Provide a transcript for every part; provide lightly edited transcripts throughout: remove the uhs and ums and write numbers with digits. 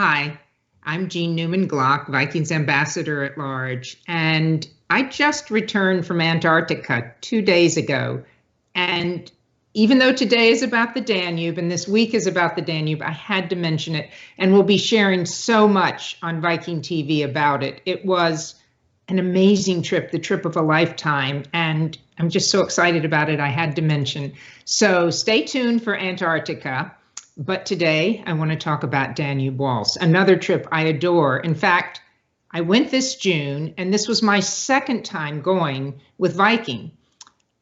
Hi, I'm Jean Newman Glock, Viking's ambassador at large, and I just returned from Antarctica 2 days ago. And even though today is about the Danube and this week is about the Danube, I had to mention it, and we'll be sharing so much on Viking TV about it. It was an amazing trip, the trip of a lifetime, and I'm just so excited about it, I had to mention. So stay tuned for Antarctica. But today I want to talk about Danube Waltz, another trip I adore. In fact, I went this June, and this was my second time going with Viking.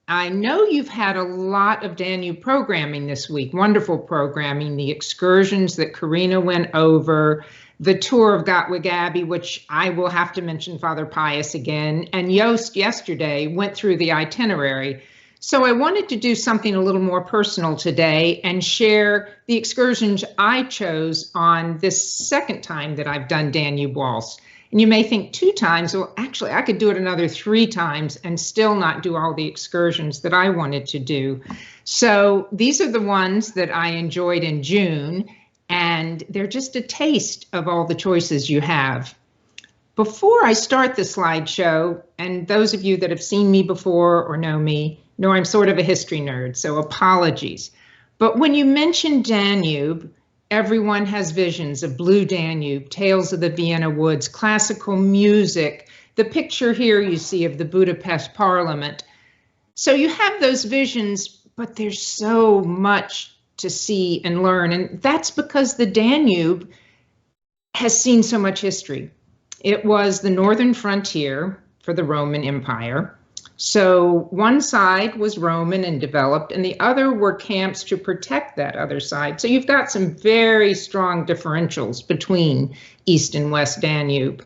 I know you've had a lot of Danube programming this week, wonderful programming, the excursions that Karina went over, the tour of Göttweig Abbey, which I will have to mention Father Pius again, and Joost yesterday went through the itinerary. So I wanted to do something a little more personal today and share the excursions I chose on this second time that I've done Danube Waltz. And you may think 2 times, well, actually I could do it another 3 times and still not do all the excursions that I wanted to do. So these are the ones that I enjoyed in June, and they're just a taste of all the choices you have. Before I start the slideshow, and those of you that have seen me before or know me, know I'm sort of a history nerd, so apologies. But when you mention Danube, everyone has visions of blue Danube, tales of the Vienna woods, classical music, the picture here you see of the Budapest Parliament. So you have those visions, but there's so much to see and learn, and that's because the Danube has seen so much history. It was the northern frontier for the Roman Empire. So one side was Roman and developed, and the other were camps to protect that other side. So you've got some very strong differentials between East and West Danube.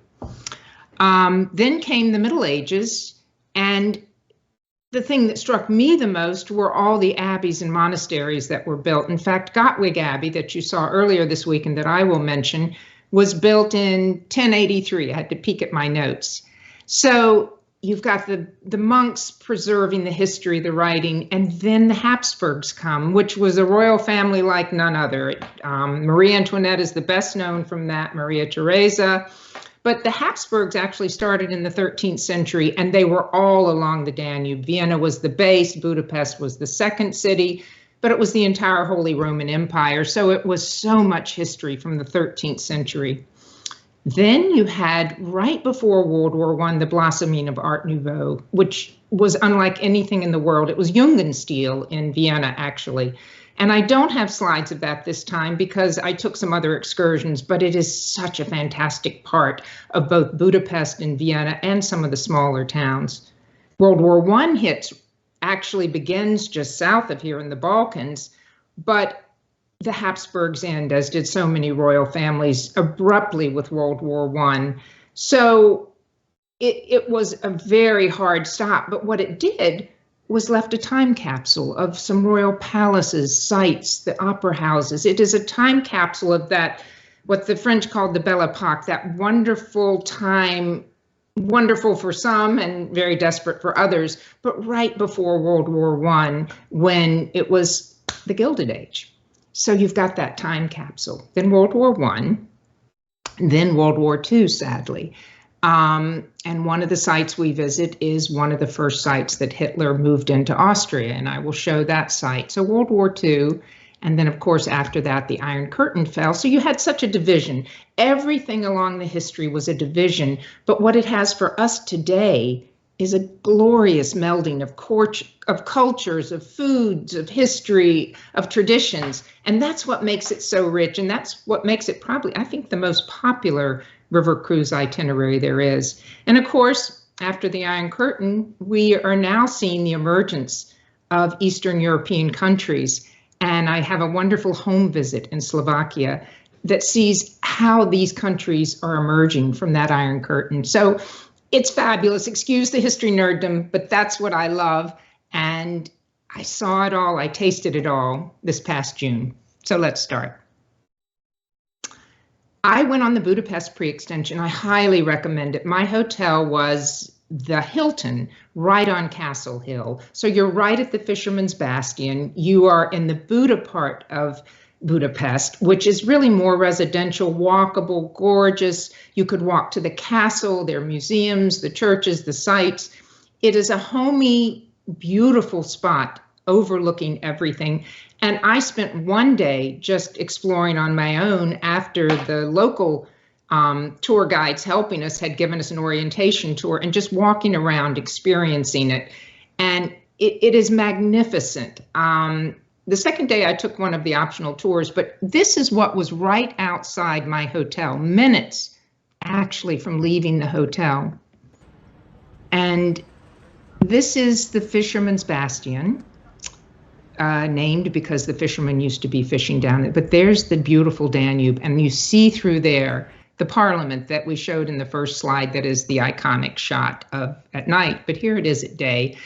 Then came the Middle Ages, and the thing that struck me the most were all the abbeys and monasteries that were built. In fact, Göttweig Abbey that you saw earlier this week and that I will mention was built in 1083. I had to peek at my notes. So you've got the monks preserving the history, the writing, and then the Habsburgs come, which was a royal family like none other. Marie Antoinette is the best known from that, Maria Theresa. But the Habsburgs actually started in the 13th century, and they were all along the Danube. Vienna was the base, Budapest was the second city, but it was the entire Holy Roman Empire. So it was so much history from the 13th century. Then you had, right before World War I, the blossoming of Art Nouveau, which was unlike anything in the world. It was Jugendstil in Vienna, actually. And I don't have slides of that this time because I took some other excursions, but it is such a fantastic part of both Budapest and Vienna and some of the smaller towns. World War I actually begins just south of here in the Balkans, but the Habsburgs end, as did so many royal families, abruptly with World War I. So it was a very hard stop, but what it did was left a time capsule of some royal palaces, sites, the opera houses. It is a time capsule of that, what the French called the Belle Epoque, that wonderful time, wonderful for some and very desperate for others, but right before World War I, when it was the Gilded Age. So you've got that time capsule. Then World War I, then World War II, sadly. And one of the sites we visit is one of the first sites that Hitler moved into Austria, and I will show that site. So World War II, and then of course after that the Iron Curtain fell. So you had such a division. Everything along the history was a division, but what it has for us today is a glorious melding of cultures, of foods, of history, of traditions. And that's what makes it so rich. And that's what makes it probably, I think, the most popular river cruise itinerary there is. And of course, after the Iron Curtain, we are now seeing the emergence of Eastern European countries. And I have a wonderful home visit in Slovakia that sees how these countries are emerging from that Iron Curtain. So it's fabulous. Excuse the history nerddom, but that's what I love. And I saw it all, I tasted it all this past June. So let's start. I went on the Budapest pre-extension. I highly recommend it. My hotel was the Hilton right on Castle Hill. So you're right at the Fisherman's Bastion. You are in the Buda part of Budapest, which is really more residential, walkable, gorgeous. You could walk to the castle, their museums, the churches, the sites. It is a homey, beautiful spot overlooking everything. And I spent one day just exploring on my own after the local tour guides helping us had given us an orientation tour, and just walking around, experiencing it. And it is magnificent. The second day I took one of the optional tours, but this is what was right outside my hotel, minutes actually from leaving the hotel. And this is the Fisherman's Bastion, named because the fishermen used to be fishing down there. But there's the beautiful Danube, and you see through there the parliament that we showed in the first slide, that is the iconic shot of at night, but here it is at day.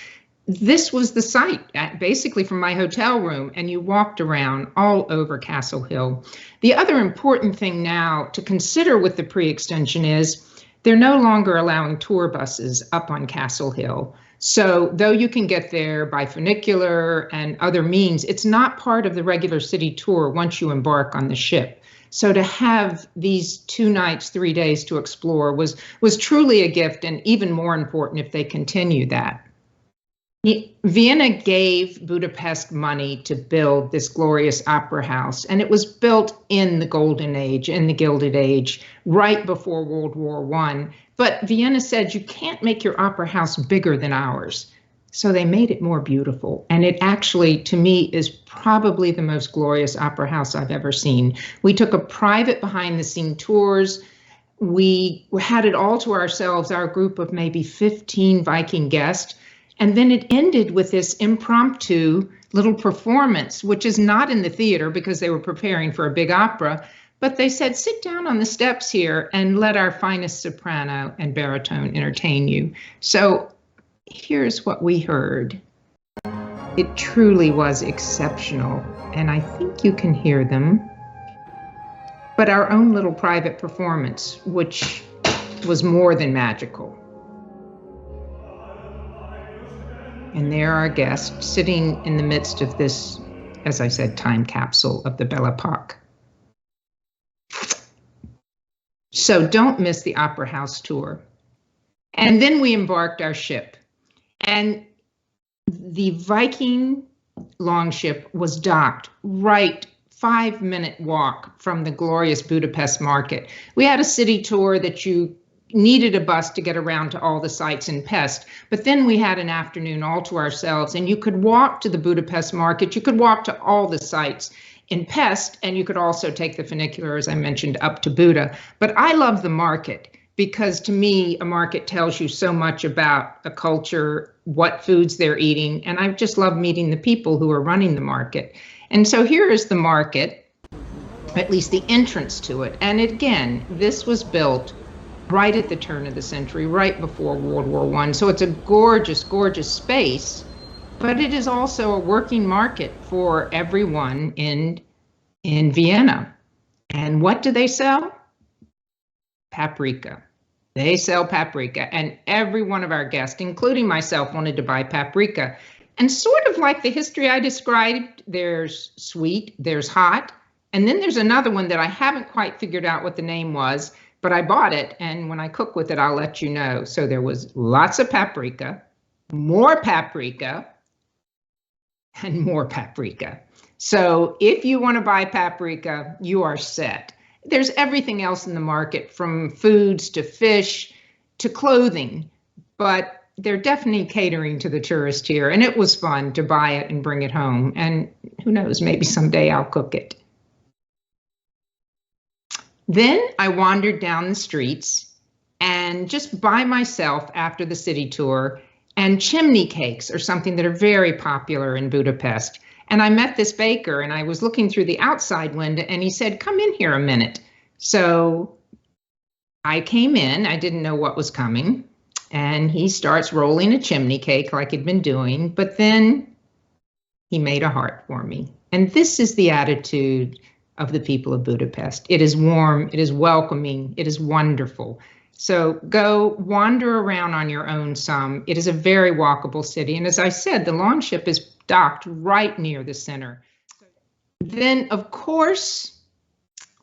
This was the site, basically from my hotel room, and you walked around all over Castle Hill. The other important thing now to consider with the pre-extension is they're no longer allowing tour buses up on Castle Hill. So though you can get there by funicular and other means, it's not part of the regular city tour once you embark on the ship. So to have these 2 nights, 3 days to explore was truly a gift, and even more important if they continue that. Vienna gave Budapest money to build this glorious opera house, and it was built in the Golden Age, in the Gilded Age, right before World War I. But Vienna said, you can't make your opera house bigger than ours. So they made it more beautiful. And it actually, to me, is probably the most glorious opera house I've ever seen. We took a private behind-the-scene tours. We had it all to ourselves, our group of maybe 15 Viking guests. And then it ended with this impromptu little performance, which is not in the theater because they were preparing for a big opera. But they said, sit down on the steps here and let our finest soprano and baritone entertain you. So here's what we heard. It truly was exceptional, and I think you can hear them. But our own little private performance, which was more than magical. And there are guests sitting in the midst of this, as I said, time capsule of the Belle Epoque. So don't miss the Opera House tour. And then we embarked our ship. And the Viking longship was docked right 5-minute walk from the glorious Budapest market. We had a city tour that you needed a bus to get around to all the sites in Pest, but then we had an afternoon all to ourselves, and you could walk to the Budapest market, you could walk to all the sites in Pest, and you could also take the funicular, as I mentioned, up to Buda. But I love the market because to me, a market tells you so much about a culture, what foods they're eating, and I just love meeting the people who are running the market. And so here is the market, at least the entrance to it. And again, this was built right at the turn of the century, right before World War I. So it's a gorgeous, gorgeous space, but it is also a working market for everyone in Vienna. And what do they sell? Paprika. They sell paprika, and every one of our guests, including myself, wanted to buy paprika. And sort of like the history I described, there's sweet, there's hot, and then there's another one that I haven't quite figured out what the name was, but I bought it, and when I cook with it, I'll let you know. So there was lots of paprika, more paprika, and more paprika. So if you want to buy paprika, you are set. There's everything else in the market, from foods to fish to clothing, but they're definitely catering to the tourist here, and it was fun to buy it and bring it home. And who knows, maybe someday I'll cook it. Then I wandered down the streets and just by myself after the city tour, and chimney cakes are something that are very popular in Budapest. And I met this baker, and I was looking through the outside window, and he said, come in here a minute. So I came in, I didn't know what was coming, and he starts rolling a chimney cake like he'd been doing, but then he made a heart for me. And this is the attitude of the people of Budapest. It is warm, it is welcoming, it is wonderful. So go wander around on your own some. It is a very walkable city. And as I said, the longship is docked right near the center. Then, of course,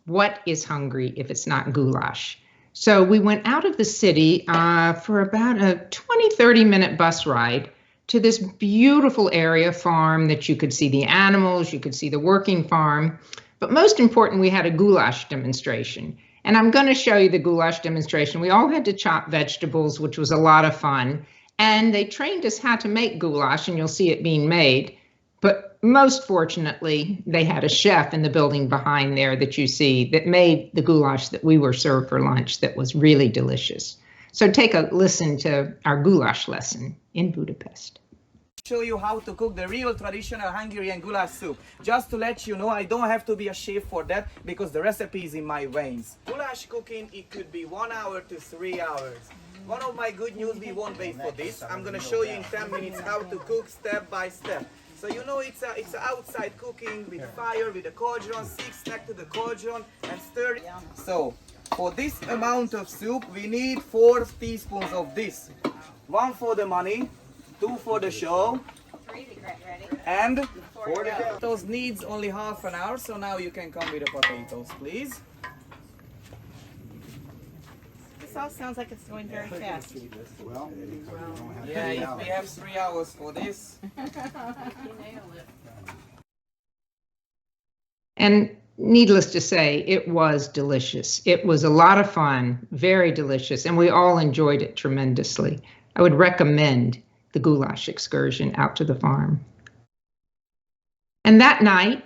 what is hungry if it's not goulash? So we went out of the city for about a 20-30 minute bus ride to this beautiful area farm that you could see the animals, you could see the working farm. But most important, we had a goulash demonstration. And I'm going to show you the goulash demonstration. We all had to chop vegetables, which was a lot of fun. And they trained us how to make goulash, and you'll see it being made. But most fortunately, they had a chef in the building behind there that you see that made the goulash that we were served for lunch that was really delicious. So take a listen to our goulash lesson in Budapest. Show you how to cook the real traditional Hungarian goulash soup. Just to let you know, I don't have to be a chef for that because the recipe is in my veins. Goulash cooking, it could be 1 hour to 3 hours. One of my good news, we won't wait for this. I'm gonna show you in 10 minutes how to cook step by step. So you know it's outside cooking with fire, with a cauldron, 6 next to the cauldron and stir it. So for this amount of soup, we need 4 teaspoons of this. 1 for the money, 2 for the show, and 4 potatoes needs only half an hour, so now you can come with the potatoes, please. This all sounds like it's going very fast. Yeah, we have 3 hours for this. And needless to say, it was delicious. It was a lot of fun, very delicious, and we all enjoyed it tremendously. I would recommend the goulash excursion out to the farm. And that night,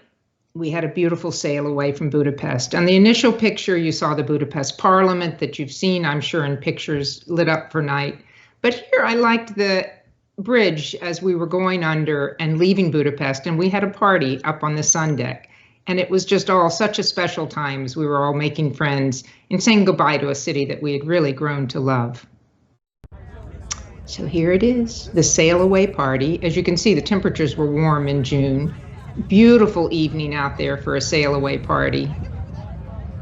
we had a beautiful sail away from Budapest. On the initial picture, you saw the Budapest Parliament that you've seen, I'm sure, in pictures lit up for night. But here I liked the bridge as we were going under and leaving Budapest, and we had a party up on the sun deck. And it was just all such a special time as we were all making friends and saying goodbye to a city that we had really grown to love. So here it is, the sail away party. As you can see, the temperatures were warm in June. Beautiful evening out there for a sail away party.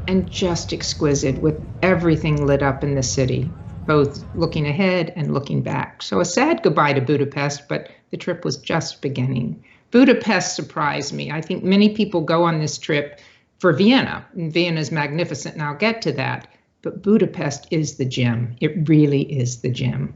And just exquisite with everything lit up in the city, both looking ahead and looking back. So a sad goodbye to Budapest, but the trip was just beginning. Budapest surprised me. I think many people go on this trip for Vienna, and Vienna is magnificent, and I'll get to that. But Budapest is the gem. It really is the gem.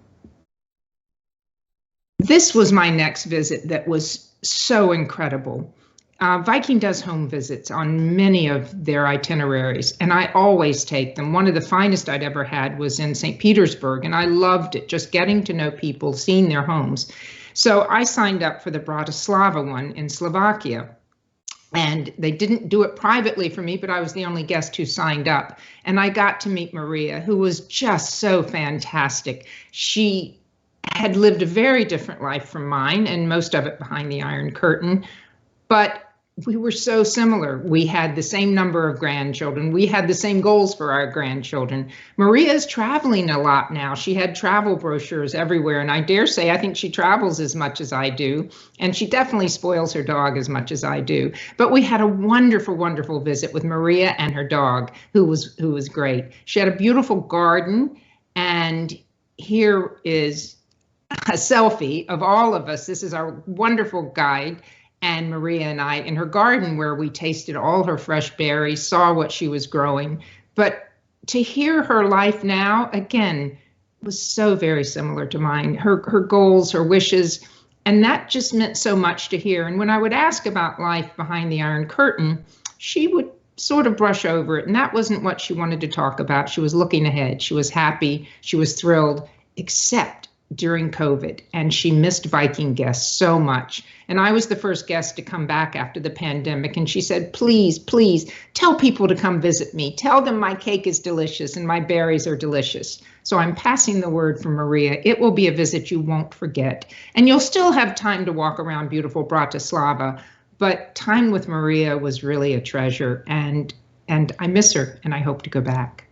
This was my next visit that was so incredible. Viking does home visits on many of their itineraries, and I always take them. One of the finest I'd ever had was in St. Petersburg, and I loved it, just getting to know people, seeing their homes. So I signed up for the Bratislava one in Slovakia. And they didn't do it privately for me, but I was the only guest who signed up. And I got to meet Maria, who was just so fantastic. She had lived a very different life from mine, and most of it behind the Iron Curtain. But we were so similar. We had the same number of grandchildren. We had the same goals for our grandchildren. Maria is traveling a lot now. She had travel brochures everywhere, and I dare say I think she travels as much as I do, and she definitely spoils her dog as much as I do. But we had a wonderful, wonderful visit with Maria and her dog, who was great. She had a beautiful garden, and here is a selfie of all of us. This is our wonderful guide and Maria and I in her garden, where we tasted all her fresh berries, saw what she was growing. But to hear her life now, again, was so very similar to mine, her goals, her wishes, and that just meant so much to hear. And when I would ask about life behind the Iron Curtain, she would sort of brush over it, and that wasn't what she wanted to talk about. She was looking ahead. She was happy. She was thrilled, except during COVID, and she missed Viking guests so much. And I was the first guest to come back after the pandemic, and she said, please, please tell people to come visit me. Tell them my cake is delicious and my berries are delicious. So I'm passing the word from Maria. It will be a visit you won't forget. And you'll still have time to walk around beautiful Bratislava, but time with Maria was really a treasure, and I miss her, and I hope to go back.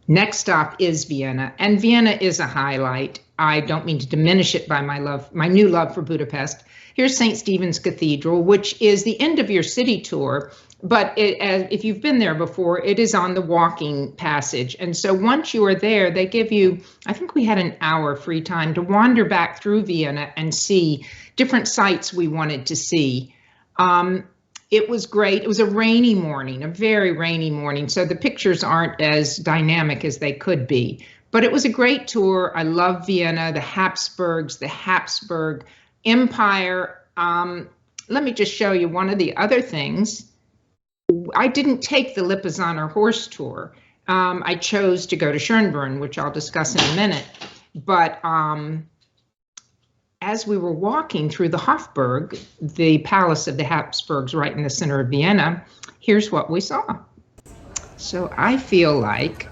Next stop is Vienna, and Vienna is a highlight. I don't mean to diminish it by my new love for Budapest. Here's St. Stephen's Cathedral, which is the end of your city tour, but if you've been there before, it is on the walking passage. And so once you are there, they give you, I think we had an hour free time to wander back through Vienna and see different sites we wanted to see. It was great. It was a rainy morning, a very rainy morning, so the pictures aren't as dynamic as they could be. But it was a great tour. I love Vienna, the Habsburgs, the Habsburg Empire. Let me just show you one of the other things. I didn't take the Lipizzaner horse tour. I chose to go to Schönbrunn, which I'll discuss in a minute. But as we were walking through the Hofburg, the palace of the Habsburgs right in the center of Vienna, here's what we saw. So I feel like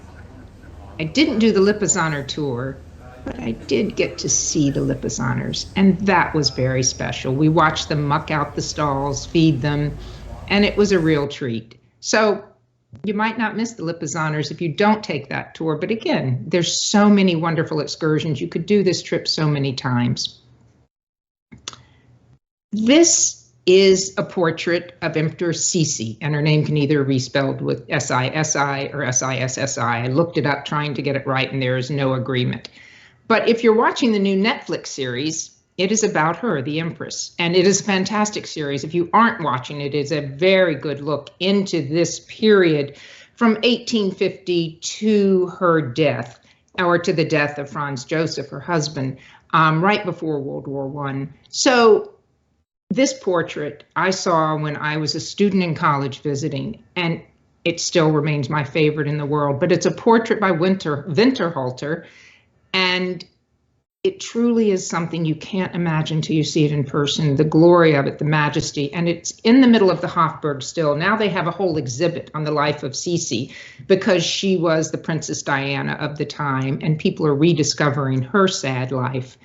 I didn't do the Lipizzaner tour, but I did get to see the Lipizzaners, and that was very special. We watched them muck out the stalls, feed them, and it was a real treat. So you might not miss the Lipizzaners if you don't take that tour, but again, there's so many wonderful excursions. You could do this trip so many times. This is a portrait of Empress Sisi, and her name can either be spelled with S-I-S-I or S-I-S-S-I. I looked it up trying to get it right, and there is no agreement. But if you're watching the new Netflix series, it is about her, the Empress, and it is a fantastic series. If you aren't watching it, it's a very good look into this period from 1850 to her death, or to the death of Franz Joseph, her husband, right before World War I. So this portrait I saw when I was a student in college visiting, and it still remains my favorite in the world, but it's a portrait by Winterhalter, and it truly is something you can't imagine till you see it in person, the glory of it, the majesty, and it's in the middle of the Hofburg still. Now they have a whole exhibit on the life of Sisi because she was the Princess Diana of the time, and people are rediscovering her sad life.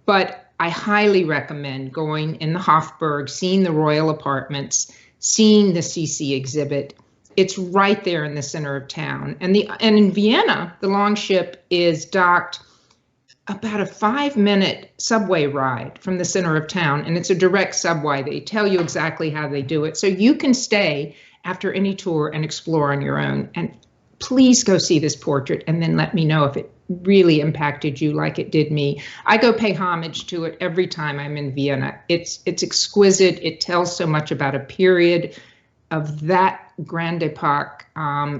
But I highly recommend going in the Hofburg, seeing the royal apartments, seeing the Sisi exhibit. It's right there in the center of town. And in Vienna, the Longship is docked about a 5-minute subway ride from the center of town, and it's a direct subway. They tell you exactly how they do it. So you can stay after any tour and explore on your own. And please go see this portrait and then let me know if it really impacted you like it did me. I go pay homage to it every time I'm in Vienna. It's exquisite. It tells so much about a period of that grande epoque,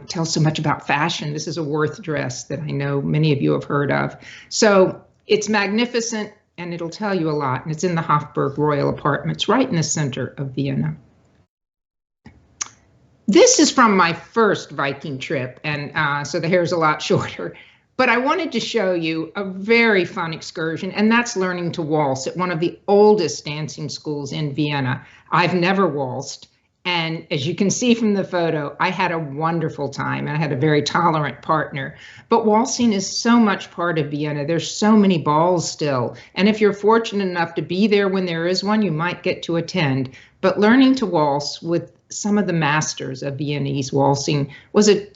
tells so much about fashion. This is a Worth dress that I know many of you have heard of. So it's magnificent, and it'll tell you a lot. And it's in the Hofburg Royal Apartments, right in the center of Vienna. This is from my first Viking trip, and so the hair's a lot shorter. But I wanted to show you a very fun excursion, and that's learning to waltz at one of the oldest dancing schools in Vienna. I've never waltzed, and as you can see from the photo, I had a wonderful time, and I had a very tolerant partner. But waltzing is so much part of Vienna. There's so many balls still, and if you're fortunate enough to be there when there is one, you might get to attend. But learning to waltz with some of the masters of Viennese waltzing was a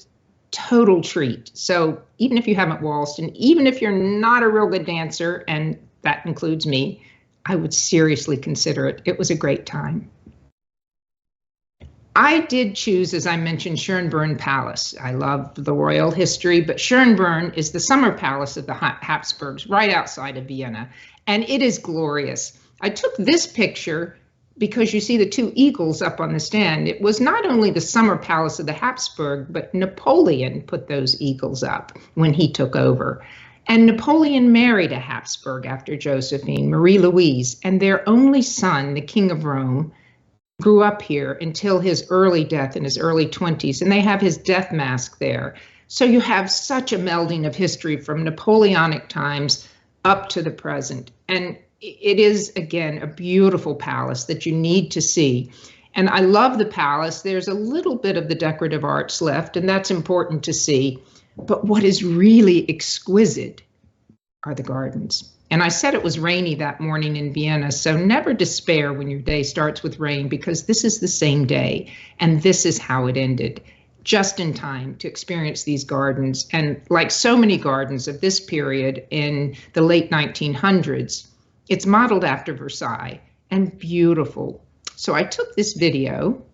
total treat. So even if you haven't waltzed, and even if you're not a real good dancer, and that includes me, I would seriously consider it. It was a great time. I did choose, as I mentioned, Schönbrunn Palace. I love the royal history, but Schönbrunn is the summer palace of the Habsburgs right outside of Vienna, and it is glorious. I took this picture because you see the two eagles up on the stand. It was not only the summer palace of the Habsburg, but Napoleon put those eagles up when he took over. And Napoleon married a Habsburg after Josephine, Marie Louise, and their only son, the King of Rome, grew up here until his early death in his early 20s, and they have his death mask there. So you have such a melding of history from Napoleonic times up to the present. And it is, again, a beautiful palace that you need to see. And I love the palace. There's a little bit of the decorative arts left, and that's important to see. But what is really exquisite are the gardens. And I said it was rainy that morning in Vienna, so never despair when your day starts with rain, because this is the same day, and this is how it ended, just in time to experience these gardens. And like so many gardens of this period in the late 1900s, it's modeled after Versailles and beautiful. So I took this video,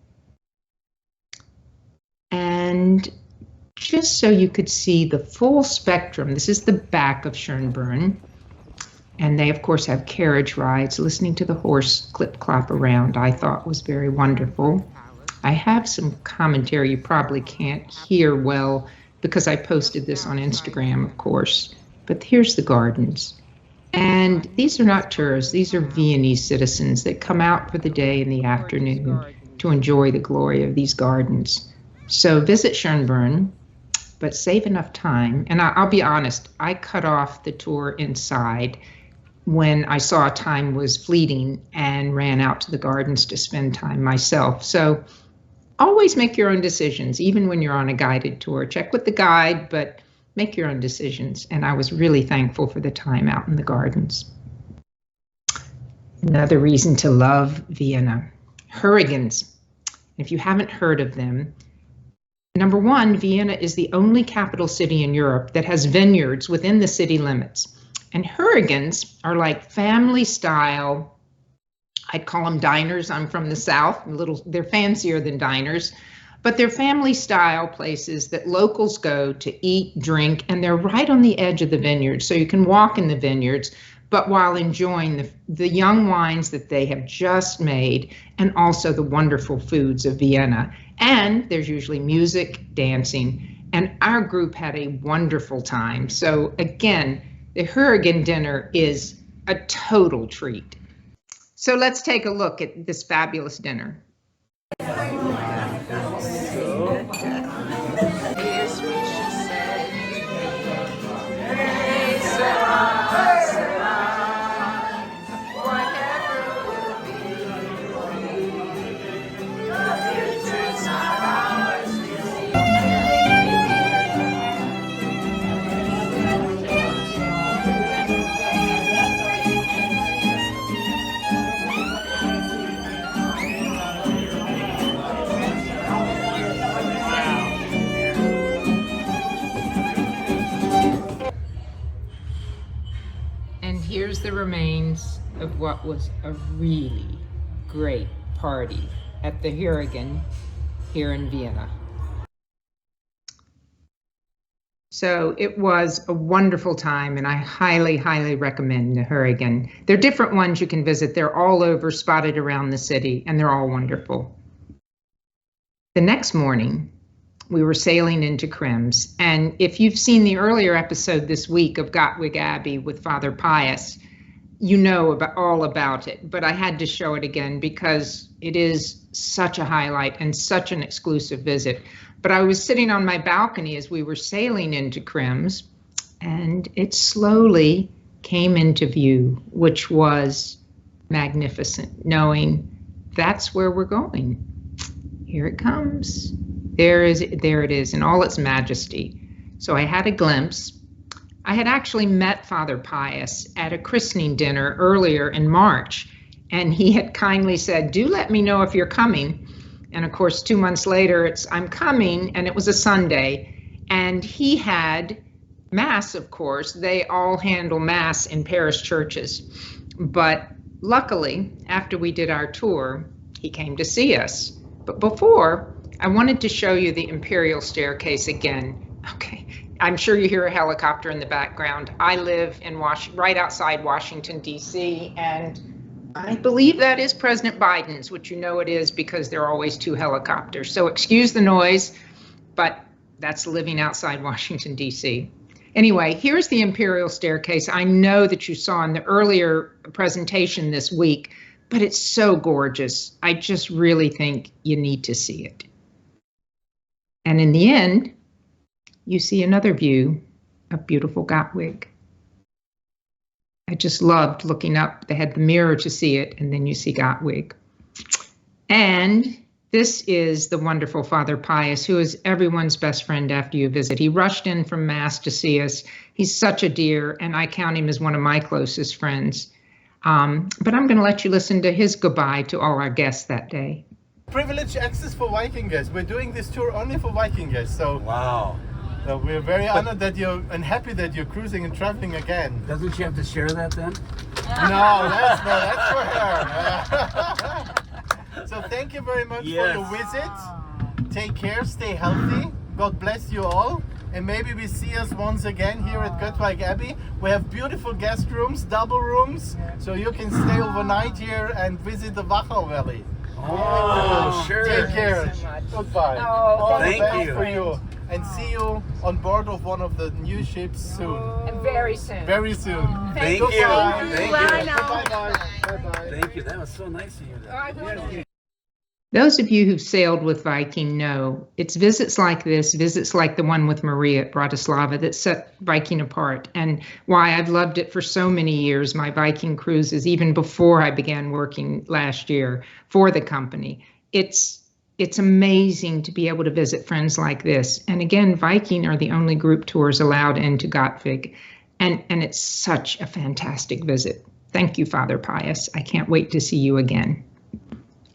and just so you could see the full spectrum, this is the back of Schönbrunn. And they, of course, have carriage rides. Listening to the horse clip-clop around, I thought was very wonderful. I have some commentary you probably can't hear well because I posted this on Instagram, of course. But here's the gardens. And these are not tourists. These are Viennese citizens that come out for the day and the afternoon to enjoy the glory of these gardens. So visit Schönbrunn, but save enough time. And I'll be honest, I cut off the tour inside when I saw time was fleeting and ran out to the gardens to spend time myself. So always make your own decisions, even when you're on a guided tour. Check with the guide, but make your own decisions. And I was really thankful for the time out in the gardens. Another reason to love Vienna, hurricanes. If you haven't heard of them, number one, Vienna is the only capital city in Europe that has vineyards within the city limits. And hurricanes are like family style, I'd call them diners. I'm from the South, they're fancier than diners, but they're family style places that locals go to eat, drink, and they're right on the edge of the vineyards. So you can walk in the vineyards, but while enjoying the young wines that they have just made, and also the wonderful foods of Vienna. And there's usually music, dancing, and our group had a wonderful time. So again, the hurricane dinner is a total treat. So let's take a look at this fabulous dinner. Here's the remains of what was a really great party at the Hurricane here in Vienna. So it was a wonderful time, and I highly, highly recommend the Hurricane. There are different ones you can visit. They're all over, spotted around the city, and they're all wonderful. The next morning, we were sailing into Krems, and if you've seen the earlier episode this week of Göttweig Abbey with Father Pius, you know all about it, but I had to show it again because it is such a highlight and such an exclusive visit. But I was sitting on my balcony as we were sailing into Krems, and it slowly came into view, which was magnificent, knowing that's where we're going. Here it comes. There it is in all its majesty. So I had a glimpse. I had actually met Father Pius at a christening dinner earlier in March, and he had kindly said, do let me know if you're coming. And of course, 2 months later, I'm coming, and it was a Sunday. And he had Mass, of course. They all handle Mass in parish churches. But luckily, after we did our tour, he came to see us. But before, I wanted to show you the imperial staircase again. Okay, I'm sure you hear a helicopter in the background. I live in right outside Washington, D.C., and I believe that is President Biden's, which you know it is because there are always 2 helicopters. So excuse the noise, but that's living outside Washington, D.C. Anyway, here's the imperial staircase. I know that you saw in the earlier presentation this week, but it's so gorgeous. I just really think you need to see it. And in the end, you see another view of beautiful Göttweig. I just loved looking up. They had the mirror to see it, and then you see Göttweig. And this is the wonderful Father Pius, who is everyone's best friend after you visit. He rushed in from Mass to see us. He's such a dear, and I count him as one of my closest friends. But I'm going to let you listen to his goodbye to all our guests that day. Privileged access for Viking guests. We're doing this tour only for Viking guests. So wow. So we're very honored that and happy that you're cruising and traveling again. Doesn't she have to share that then? No, that's for her. So thank you very much for your visit. Take care, stay healthy. God bless you all. and maybe we see us once again here at Göttweig Abbey. We have beautiful guest rooms, double rooms, so you can stay overnight here and visit the Wachau Valley. Oh, sure. Take care. Thank you so much. Goodbye. Oh, All the thank best you. for you. And see you on board of one of the new ships soon. And very soon. Very soon. Thank you. Goodbye. Thank Bye you. now. Bye-bye. Thank you. That was so nice of you. Those of you who've sailed with Viking know it's visits like this, visits like the one with Maria at Bratislava, that set Viking apart, and why I've loved it for so many years, my Viking cruises, even before I began working last year for the company. It's amazing to be able to visit friends like this. And again, Viking are the only group tours allowed into Göttweig, and it's such a fantastic visit. Thank you, Father Pius. I can't wait to see you again.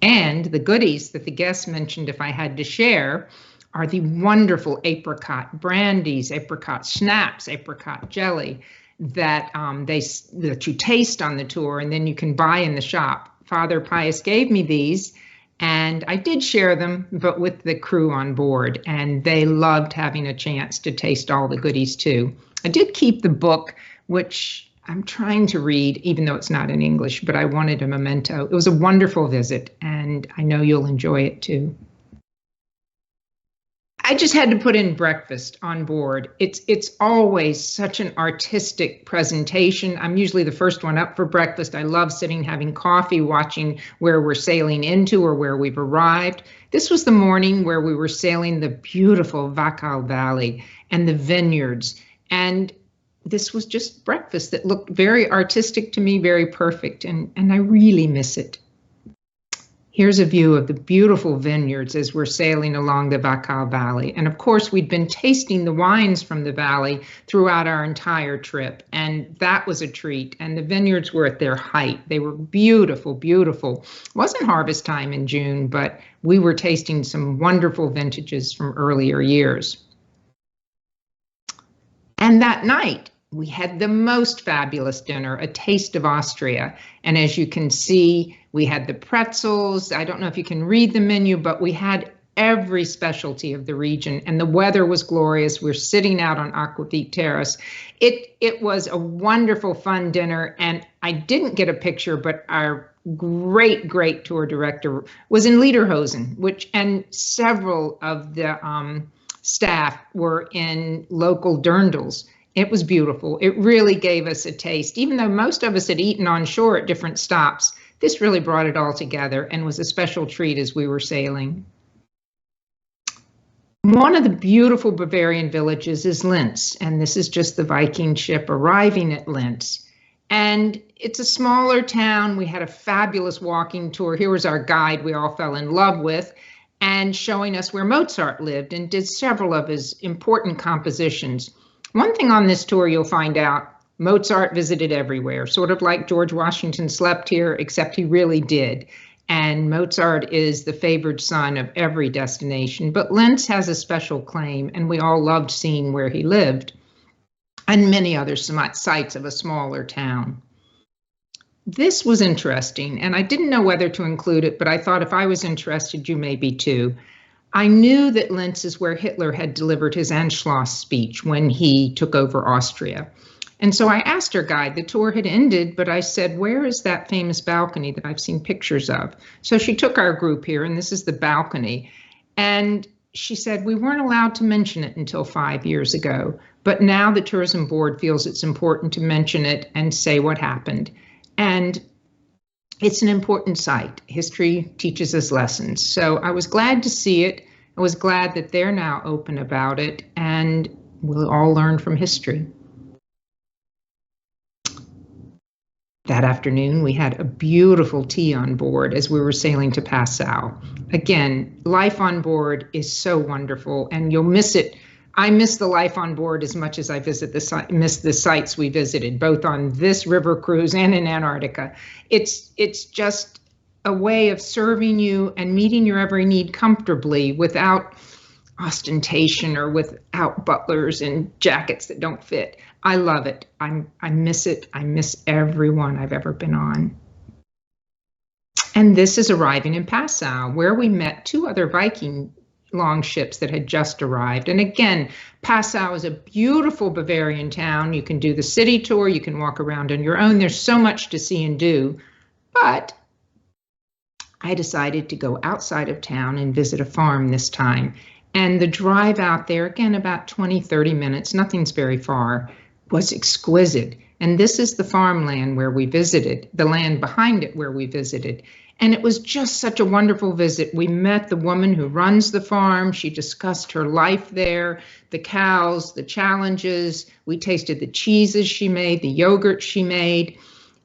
And the goodies that the guests mentioned, if I had to share, are the wonderful apricot brandies, apricot schnapps, apricot jelly that that you taste on the tour and then you can buy in the shop. Father Pius gave me these, and I did share them, but with the crew on board, and they loved having a chance to taste all the goodies too. I did keep the book, which I'm trying to read, even though it's not in English, but I wanted a memento. It was a wonderful visit, and I know you'll enjoy it too. I just had to put in breakfast on board. It's always such an artistic presentation. I'm usually the first one up for breakfast. I love sitting, having coffee, watching where we're sailing into or where we've arrived. This was the morning where we were sailing the beautiful Wachau Valley and the vineyards, and this was just breakfast that looked very artistic to me, very perfect, and I really miss it. Here's a view of the beautiful vineyards as we're sailing along the Wachau Valley. And of course, we'd been tasting the wines from the valley throughout our entire trip, and that was a treat. And the vineyards were at their height. They were beautiful, beautiful. It wasn't harvest time in June, but we were tasting some wonderful vintages from earlier years. And that night, we had the most fabulous dinner, a taste of Austria. And as you can see, we had the pretzels. I don't know if you can read the menu, but we had every specialty of the region, and the weather was glorious. We're sitting out on Aquavit Terrace. It was a wonderful, fun dinner, and I didn't get a picture, but our great tour director was in lederhosen, and several of the staff were in local dirndls. It was beautiful. It really gave us a taste. Even though most of us had eaten on shore at different stops, this really brought it all together and was a special treat as we were sailing. One of the beautiful Bavarian villages is Linz, and this is just the Viking ship arriving at Linz. And it's a smaller town. We had a fabulous walking tour. Here was our guide we all fell in love with, and showing us where Mozart lived and did several of his important compositions. One thing on this tour you'll find out, Mozart visited everywhere, sort of like George Washington slept here, except he really did. And Mozart is the favored son of every destination, but Linz has a special claim, and we all loved seeing where he lived, and many other sites of a smaller town. This was interesting, and I didn't know whether to include it, but I thought if I was interested, you may be too. I knew that Linz is where Hitler had delivered his Anschluss speech when he took over Austria. And so I asked our guide, the tour had ended, but I said, where is that famous balcony that I've seen pictures of? So she took our group here, and this is the balcony. And she said, we weren't allowed to mention it until 5 years ago, but now the tourism board feels it's important to mention it and say what happened. And it's an important site. History teaches us lessons. So I was glad to see it. I was glad that they're now open about it, and we'll all learn from history. That afternoon, we had a beautiful tea on board as we were sailing to Passau. Again, life on board is so wonderful, and you'll miss it. I miss the life on board as much as I miss the sites we visited, both on this river cruise and in Antarctica. It's just a way of serving you and meeting your every need comfortably without ostentation or without butlers and jackets that don't fit. I love it. I miss it. I miss everyone I've ever been on. And this is arriving in Passau, where we met two other Viking longships that had just arrived. And again, Passau is a beautiful Bavarian town. You can do the city tour, you can walk around on your own. There's so much to see and do. But I decided to go outside of town and visit a farm this time. And the drive out there, again, about 20, 30 minutes, nothing's very far, was exquisite. And this is the farmland where we visited, the land behind it where we visited. And it was just such a wonderful visit. We met the woman who runs the farm. She discussed her life there, the cows, the challenges. We tasted the cheeses she made, the yogurt she made.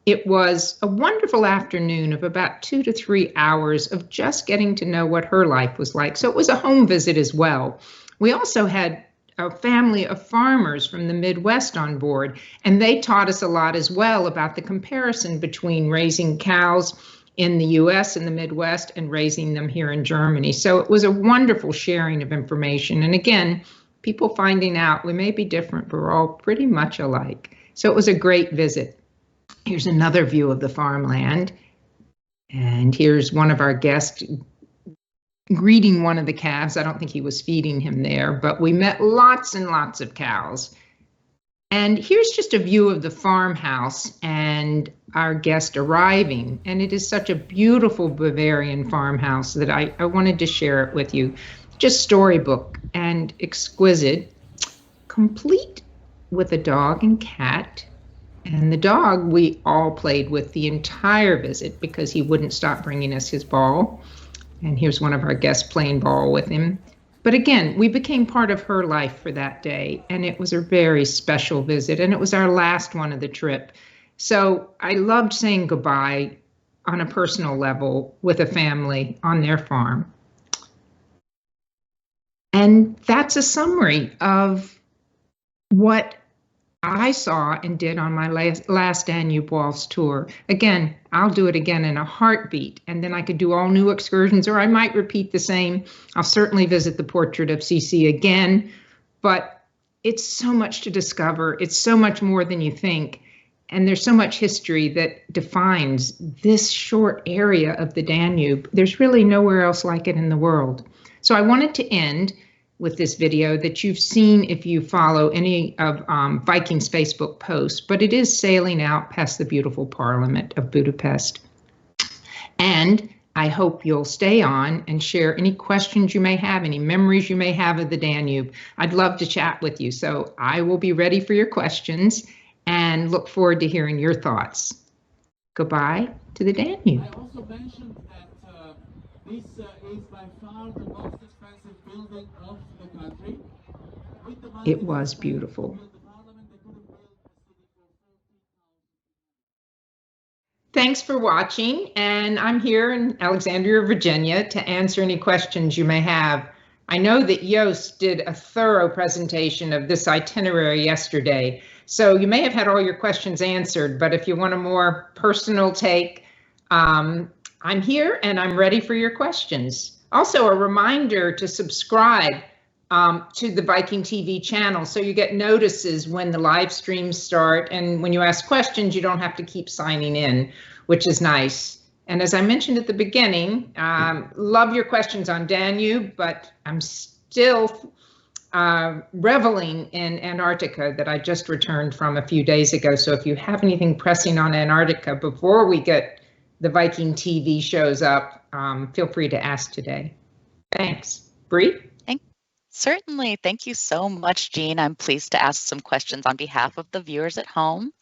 It was a wonderful afternoon of about 2 to 3 hours of just getting to know what her life was like. So it was a home visit as well. We also had a family of farmers from the Midwest on board, and they taught us a lot as well about the comparison between raising cows in the US and the Midwest and raising them here in Germany. So it was a wonderful sharing of information. And again, people finding out we may be different, but we're all pretty much alike. So it was a great visit. Here's another view of the farmland. And here's one of our guests greeting one of the calves. I don't think he was feeding him there, but we met lots and lots of cows. And here's just a view of the farmhouse and our guest arriving. And it is such a beautiful Bavarian farmhouse that I wanted to share it with you. Just storybook and exquisite, complete with a dog and cat. And the dog we all played with the entire visit because he wouldn't stop bringing us his ball. And here's one of our guests playing ball with him. But again, we became part of her life for that day, and it was a very special visit, and it was our last one of the trip. So I loved saying goodbye on a personal level with a family on their farm. And that's a summary of what I saw and did on my last Danube Waltz tour. Again, I'll do it again in a heartbeat, and then I could do all new excursions, or I might repeat the same. I'll certainly visit the Portrait of CC again, but it's so much to discover. It's so much more than you think, and there's so much history that defines this short area of the Danube. There's really nowhere else like it in the world. So I wanted to end with this video that you've seen if you follow any of Viking's Facebook posts, but it is sailing out past the beautiful Parliament of Budapest. And I hope you'll stay on and share any questions you may have, any memories you may have of the Danube. I'd love to chat with you, so I will be ready for your questions and look forward to hearing your thoughts. Goodbye to the Danube. I also mentioned that this is by far the most expensive building of the country. It was beautiful. Thanks for watching, and I'm here in Alexandria, Virginia to answer any questions you may have. I know that Joost did a thorough presentation of this itinerary yesterday, so you may have had all your questions answered, but if you want a more personal take, I'm here and I'm ready for your questions. Also, a reminder to subscribe to the Viking.TV channel so you get notices when the live streams start, and when you ask questions, you don't have to keep signing in, which is nice. And as I mentioned at the beginning, love your questions on Danube, but I'm still reveling in Antarctica that I just returned from a few days ago. So if you have anything pressing on Antarctica before we get the Viking.TV shows up, feel free to ask today. Thanks. Bree? Certainly. Thank you so much, Jean. I'm pleased to ask some questions on behalf of the viewers at home.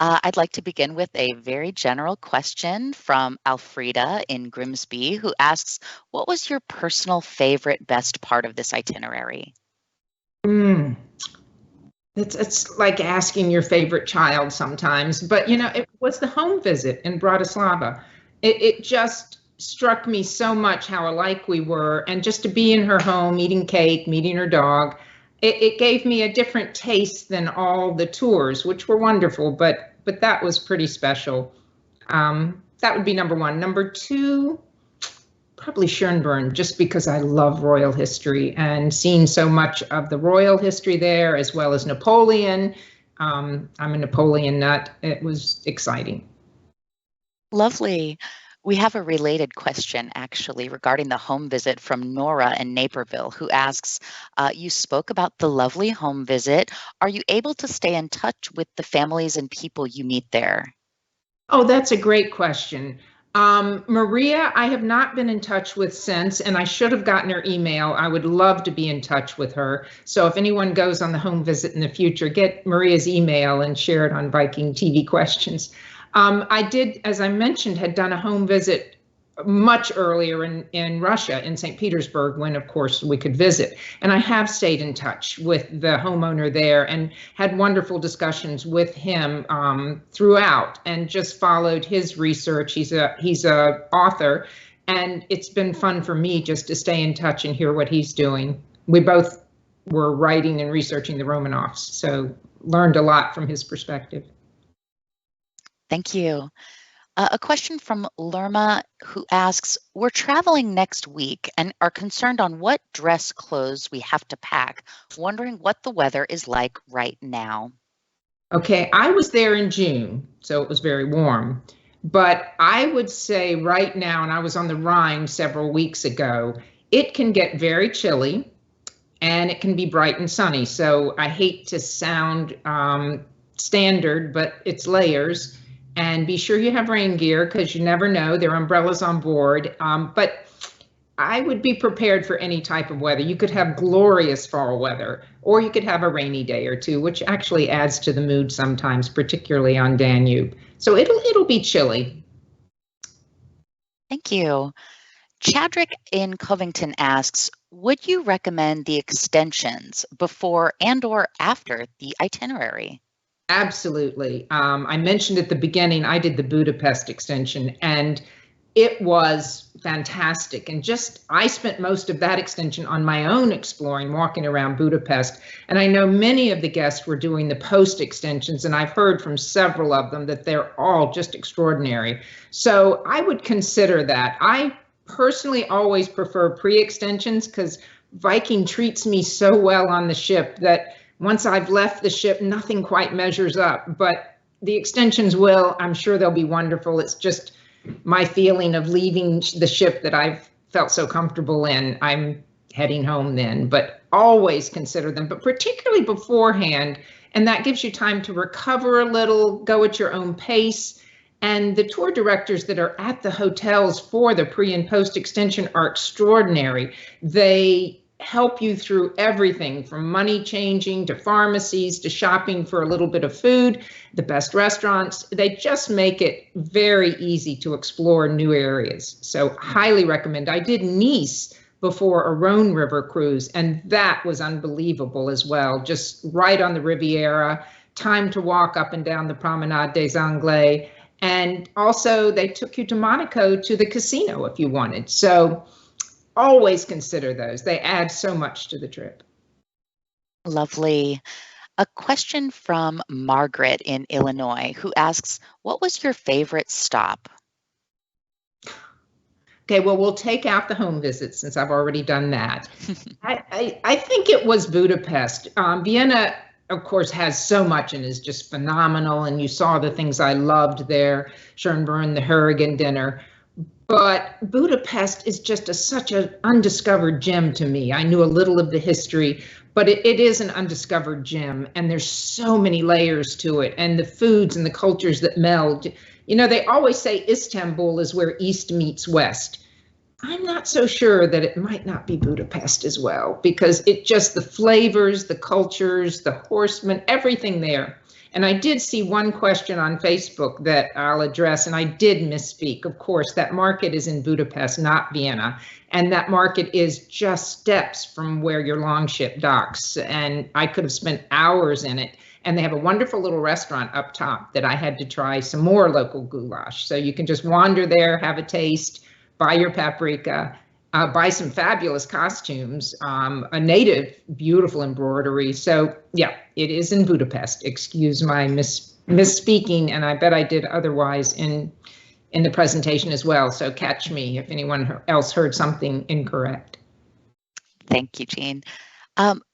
I'd like to begin with a very general question from Alfreda in Grimsby, who asks, what was your personal favorite, best part of this itinerary? It's like asking your favorite child sometimes, but you know, it was the home visit in Bratislava. It just struck me so much how alike we were, and just to be in her home, eating cake, meeting her dog, it gave me a different taste than all the tours, which were wonderful, but that was pretty special. That would be number one. Number two, probably Schönbrunn, just because I love royal history and seeing so much of the royal history there, as well as Napoleon. I'm a Napoleon nut. It was exciting. Lovely. We have a related question, actually, regarding the home visit from Nora in Naperville, who asks, you spoke about the lovely home visit. Are you able to stay in touch with the families and people you meet there? Oh, that's a great question. Maria, I have not been in touch with since, and I should have gotten her email. I would love to be in touch with her. So if anyone goes on the home visit in the future, get Maria's email and share it on Viking.TV questions. I did, as I mentioned, had done a home visit much earlier in Russia, in St. Petersburg, when, of course, we could visit. And I have stayed in touch with the homeowner there and had wonderful discussions with him throughout, and just followed his research. He's a author, and it's been fun for me just to stay in touch and hear what he's doing. We both were writing and researching the Romanovs, so learned a lot from his perspective. Thank you. A question from Lerma, who asks, we're traveling next week and are concerned on what dress clothes we have to pack, wondering what the weather is like right now. Okay, I was there in June, so it was very warm. But I would say right now, and I was on the Rhine several weeks ago, it can get very chilly and it can be bright and sunny. So I hate to sound standard, but it's layers. And be sure you have rain gear, because you never know. There are umbrellas on board. But I would be prepared for any type of weather. You could have glorious fall weather, or you could have a rainy day or two, which actually adds to the mood sometimes, particularly on Danube. So it'll be chilly. Thank you. Chadrick in Covington asks, would you recommend the extensions before and or after the itinerary? Absolutely. I mentioned at the beginning, I did the Budapest extension, and it was fantastic. And I spent most of that extension on my own exploring, walking around Budapest. And I know many of the guests were doing the post extensions, and I've heard from several of them that they're all just extraordinary. So I would consider that. I personally always prefer pre-extensions, because Viking treats me so well on the ship that once I've left the ship, nothing quite measures up, but the extensions will. I'm sure they'll be wonderful. It's just my feeling of leaving the ship that I've felt so comfortable in. I'm heading home then, but always consider them, but particularly beforehand. And that gives you time to recover a little, go at your own pace. And the tour directors that are at the hotels for the pre and post extension are extraordinary. They help you through everything from money changing to pharmacies to shopping for a little bit of food, the best restaurants. They just make it very easy to explore new areas. So highly recommend. I did Nice before a Rhone River cruise, and that was unbelievable as well. Just right on the Riviera, time to walk up and down the Promenade des Anglais. And also they took you to Monaco to the casino if you wanted. So always consider those. They add so much to the trip. Lovely. A question from Margaret in Illinois, who asks, what was your favorite stop? Okay, well, we'll take out the home visit since I've already done that. I think it was Budapest. Vienna, of course, has so much and is just phenomenal. And you saw the things I loved there, Schönbrunn, the Hurricane dinner. But Budapest is just such an undiscovered gem to me. I knew a little of the history, but it is an undiscovered gem, and there's so many layers to it, and the foods and the cultures that meld. You know, they always say Istanbul is where East meets West. I'm not so sure that it might not be Budapest as well, because it just, the flavors, the cultures, the horsemen, everything there. And I did see one question on Facebook that I'll address, and I did misspeak. Of course, that market is in Budapest, not Vienna. And that market is just steps from where your longship docks. And I could have spent hours in it. And they have a wonderful little restaurant up top that I had to try some more local goulash. So you can just wander there, have a taste, buy your paprika, buy some fabulous costumes, a native beautiful embroidery. So yeah, it is in Budapest. Excuse my misspeaking, and I bet I did otherwise in the presentation as well. So catch me if anyone else heard something incorrect. Thank you, Jean.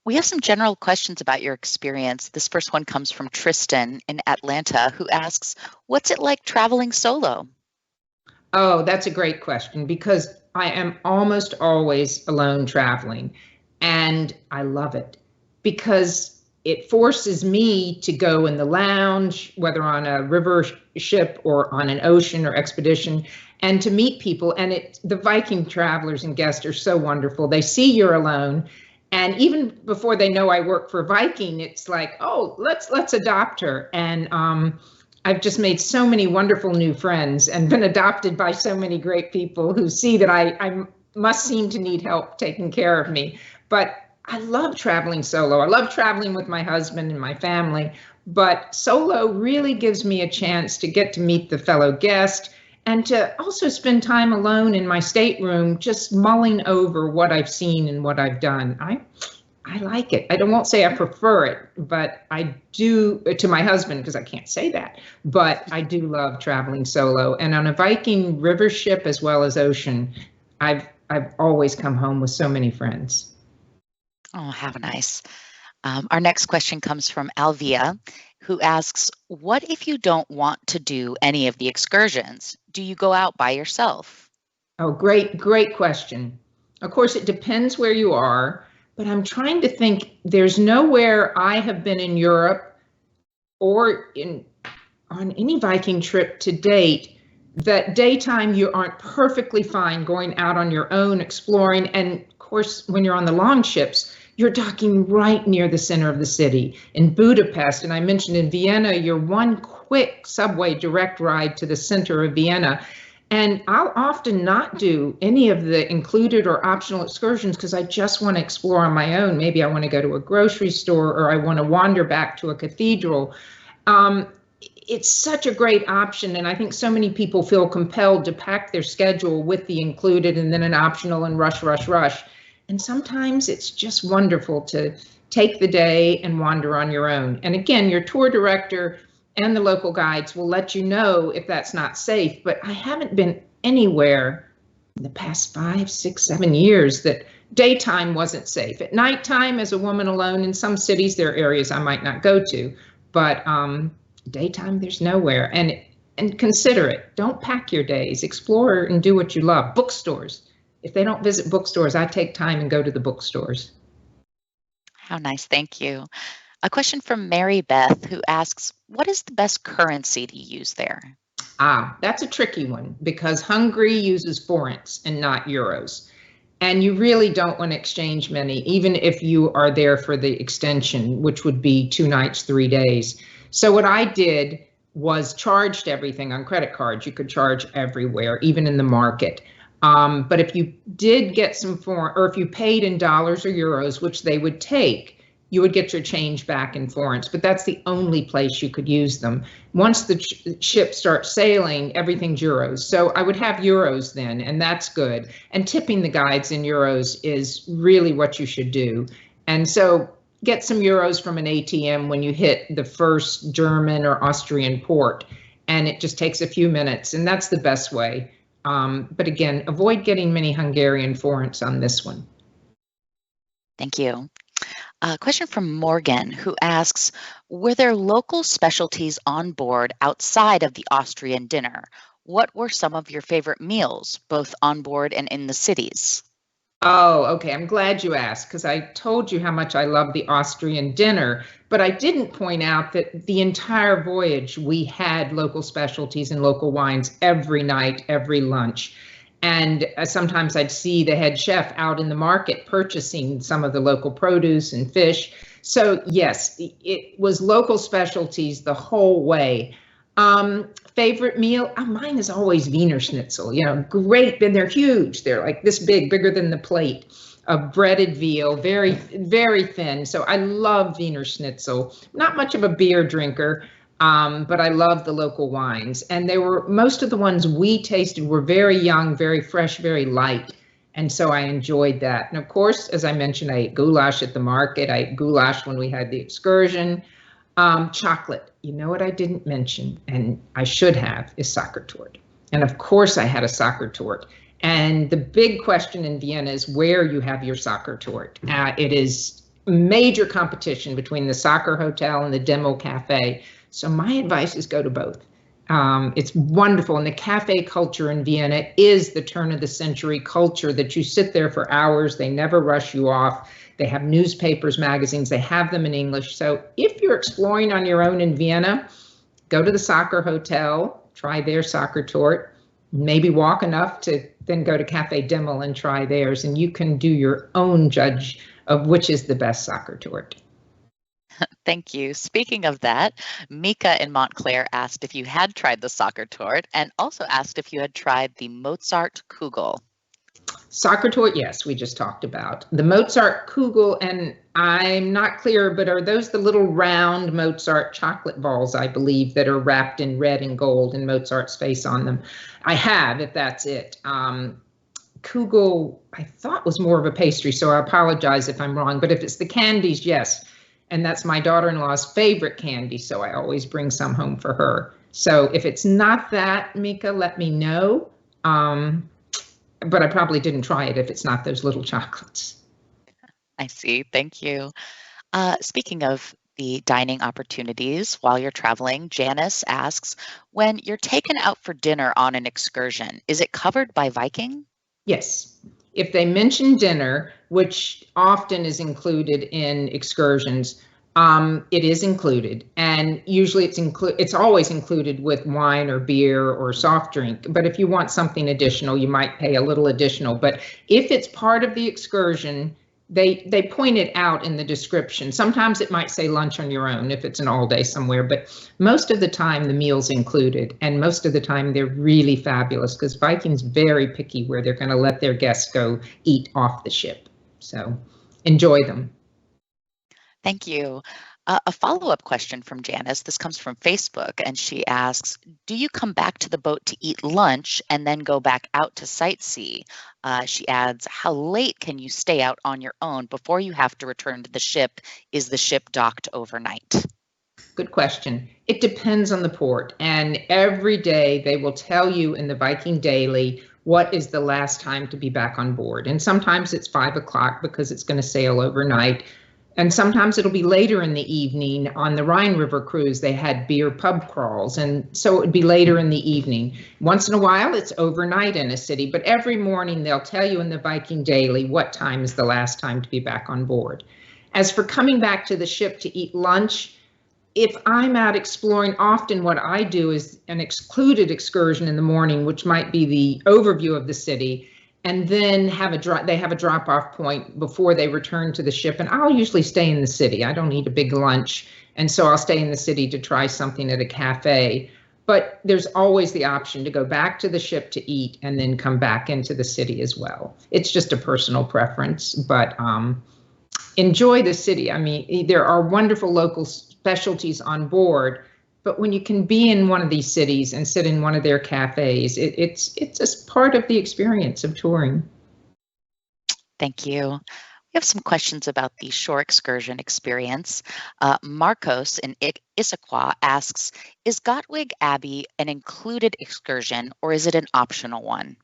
We have some general questions about your experience. This first one comes from Tristan in Atlanta, who asks, what's it like traveling solo? Oh, that's a great question because I am almost always alone traveling, and I love it because it forces me to go in the lounge, whether on a river ship or on an ocean or expedition, and to meet people. And the Viking travelers and guests are so wonderful. They see you're alone, and even before they know I work for Viking, it's like, oh, let's adopt her. And I've just made so many wonderful new friends and been adopted by so many great people who see that I must seem to need help taking care of me. But I love traveling solo. I love traveling with my husband and my family, but solo really gives me a chance to get to meet the fellow guest and to also spend time alone in my stateroom, just mulling over what I've seen and what I've done. I like it. I won't say I prefer it, but I do to my husband because I can't say that. But I do love traveling solo. And on a Viking river ship as well as ocean, I've always come home with so many friends. Oh, how nice. Our next question comes from Alvia, who asks, what if you don't want to do any of the excursions? Do you go out by yourself? Oh, great question. Of course, it depends where you are. But I'm trying to think, there's nowhere I have been in Europe or on any Viking trip to date that daytime you aren't perfectly fine going out on your own, exploring. And of course, when you're on the long ships, you're docking right near the center of the city. In Budapest, and I mentioned in Vienna, you're one quick subway direct ride to the center of Vienna. And I'll often not do any of the included or optional excursions because I just want to explore on my own. Maybe I want to go to a grocery store or I want to wander back to a cathedral. It's such a great option. And I think so many people feel compelled to pack their schedule with the included and then an optional and rush. And sometimes it's just wonderful to take the day and wander on your own. And again, your tour director and the local guides will let you know if that's not safe. But I haven't been anywhere in the past 5, 6, 7 years that daytime wasn't safe. At nighttime, as a woman alone in some cities, there are areas I might not go to, but daytime, there's nowhere. And consider it. Don't pack your days. Explore and do what you love. Bookstores. If they don't visit bookstores, I take time and go to the bookstores. How nice. Thank you. A question from Mary Beth, who asks, what is the best currency to use there? That's a tricky one because Hungary uses forints and not euros. And you really don't want to exchange many, even if you are there for the extension, which would be 2 nights, 3 days. So what I did was charged everything on credit cards. You could charge everywhere, even in the market. But if you did get some foreign, or if you paid in dollars or euros, which they would take, you would get your change back in forints, but that's the only place you could use them. Once the ship starts sailing, everything's euros. So I would have euros then, and that's good. And tipping the guides in euros is really what you should do. And so get some euros from an ATM when you hit the first German or Austrian port, and it just takes a few minutes, and that's the best way. But again, avoid getting many Hungarian forints on this one. Thank you. A question from Morgan, who asks, were there local specialties on board outside of the Austrian dinner? What were some of your favorite meals, both on board and in the cities? Oh, okay. I'm glad you asked because I told you how much I love the Austrian dinner, but I didn't point out that the entire voyage we had local specialties and local wines every night, every lunch. And sometimes I'd see the head chef out in the market purchasing some of the local produce and fish. So yes, it was local specialties the whole way. Favorite meal? Mine is always Wiener Schnitzel. You know, great, and they're huge. They're like this big, bigger than the plate of breaded veal, very, very thin. So I love Wiener Schnitzel. Not much of a beer drinker. But I love the local wines, and most of the ones we tasted were very young, very fresh, very light. And so I enjoyed that. And of course, as I mentioned, I ate goulash at the market. I ate goulash when we had the excursion. Chocolate, you know what I didn't mention, and I should have, is Sockertorte. And of course I had a Sockertorte. And the big question in Vienna is where you have your Sockertorte. It is major competition between the Soccer Hotel and the Demo Cafe. So my advice is go to both. It's wonderful. And the cafe culture in Vienna is the turn of the century culture that you sit there for hours. They never rush you off. They have newspapers, magazines, they have them in English. So if you're exploring on your own in Vienna, go to the soccer hotel, try their soccer tort, maybe walk enough to then go to Cafe Dimmel and try theirs. And you can do your own judge of which is the best soccer tort. Thank you. Speaking of that, Mika in Montclair asked if you had tried the soccer tort and also asked if you had tried the Mozart Kugel. Soccer tort, yes, we just talked about. The Mozart Kugel, and I'm not clear, but are those the little round Mozart chocolate balls, I believe, that are wrapped in red and gold and Mozart's face on them? I have, if that's it. Kugel, I thought was more of a pastry, so I apologize if I'm wrong, but if it's the candies, yes. And that's my daughter-in-law's favorite candy, so I always bring some home for her. So if it's not that, Mika, let me know. But I probably didn't try it if it's not those little chocolates. I see. Thank you. Speaking of the dining opportunities while you're traveling, Janice asks, when you're taken out for dinner on an excursion, is it covered by Viking? Yes. If they mention dinner, which often is included in excursions, it is included, and usually it's always included with wine or beer or soft drink. But if you want something additional, you might pay a little additional. But if it's part of the excursion, they point it out in the description. Sometimes it might say lunch on your own if it's an all day somewhere, but most of the time the meal's included, and most of the time they're really fabulous because Vikings very picky where they're going to let their guests go eat off the ship. So enjoy them. Thank you. A follow-up question from Janice. This comes from Facebook, and she asks, do you come back to the boat to eat lunch and then go back out to sightsee? She adds, how late can you stay out on your own before you have to return to the ship? Is the ship docked overnight? Good question. It depends on the port, and every day they will tell you in the Viking Daily what is the last time to be back on board. And sometimes it's 5 o'clock because it's going to sail overnight. And sometimes it'll be later in the evening. On the Rhine River cruise, they had beer pub crawls, and so it would be later in the evening. Once in a while, it's overnight in a city, but every morning they'll tell you in the Viking Daily what time is the last time to be back on board. As for coming back to the ship to eat lunch, if I'm out exploring, often what I do is an excluded excursion in the morning, which might be the overview of the city, and then they have a drop-off point before they return to the ship. And I'll usually stay in the city. I don't need a big lunch. And so I'll stay in the city to try something at a cafe. But there's always the option to go back to the ship to eat and then come back into the city as well. It's just a personal preference, but enjoy the city. I mean, there are wonderful local specialties on board, but when you can be in one of these cities and sit in one of their cafes, it's just part of the experience of touring. Thank you. We have some questions about the shore excursion experience. Marcos in Issaquah asks, is Göttweig Abbey an included excursion or is it an optional one?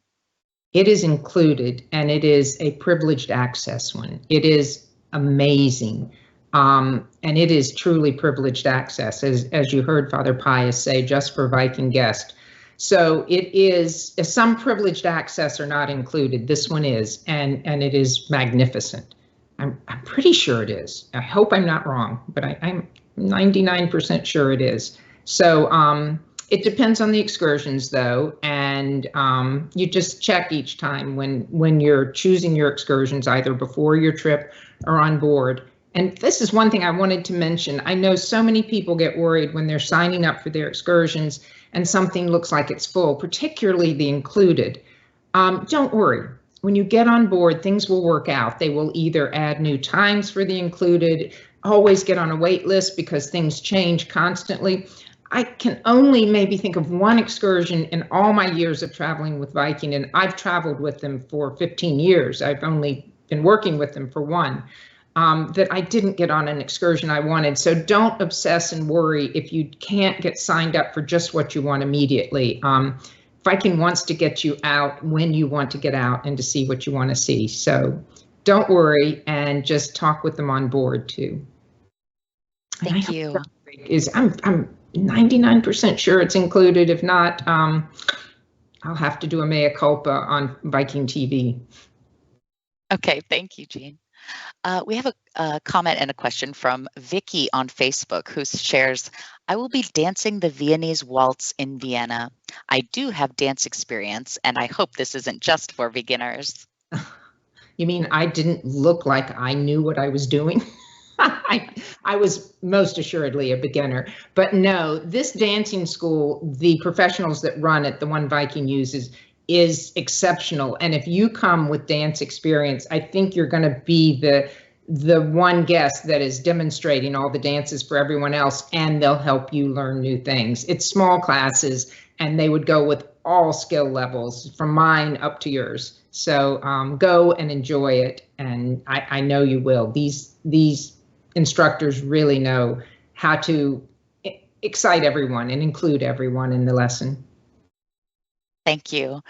It is included, and it is a privileged access one. It is amazing. And it is truly privileged access, as you heard Father Pius say, just for Viking guests. So it is, some privileged access are not included. This one is, and it is magnificent. I'm pretty sure it is. I hope I'm not wrong, but I'm 99% sure it is. So it depends on the excursions, though, and you just check each time when you're choosing your excursions, either before your trip or on board. And this is one thing I wanted to mention. I know so many people get worried when they're signing up for their excursions and something looks like it's full, particularly the included. Don't worry. When you get on board, things will work out. They will either add new times for the included, always get on a wait list because things change constantly. I can only maybe think of one excursion in all my years of traveling with Viking, and I've traveled with them for 15 years. I've only been working with them for one. That I didn't get on an excursion I wanted. So don't obsess and worry if you can't get signed up for just what you want immediately. Viking wants to get you out when you want to get out and to see what you want to see. So don't worry and just talk with them on board too. Thank you. I'm 99% sure it's included. If not, I'll have to do a mea culpa on Viking.TV. Okay, thank you, Jean. We have a comment and a question from Vicky on Facebook, who shares, I will be dancing the Viennese waltz in Vienna. I do have dance experience, and I hope this isn't just for beginners. You mean I didn't look like I knew what I was doing? I was most assuredly a beginner. But no, this dancing school, the professionals that run it, the one Viking uses, is exceptional. And if you come with dance experience, I think you're going to be the one guest that is demonstrating all the dances for everyone else, and they'll help you learn new things. It's small classes, and they would go with all skill levels, from mine up to yours. So go and enjoy it, and I know you will. These instructors really know how to excite everyone and include everyone in the lesson. Thank you.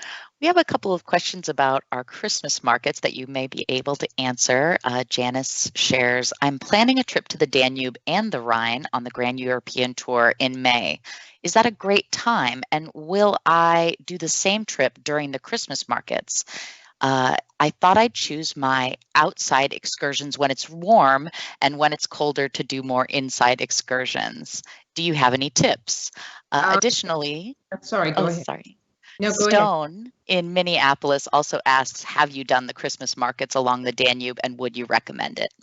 We have a couple of questions about our Christmas markets that you may be able to answer. Janice shares, I'm planning a trip to the Danube and the Rhine on the Grand European Tour in May. Is that a great time? And will I do the same trip during the Christmas markets? I thought I'd choose my outside excursions when it's warm and when it's colder to do more inside excursions. Do you have any tips? Additionally, sorry, go ahead. Sorry. No, go Stone ahead. in Minneapolis also asks, have you done the Christmas markets along the Danube and would you recommend it?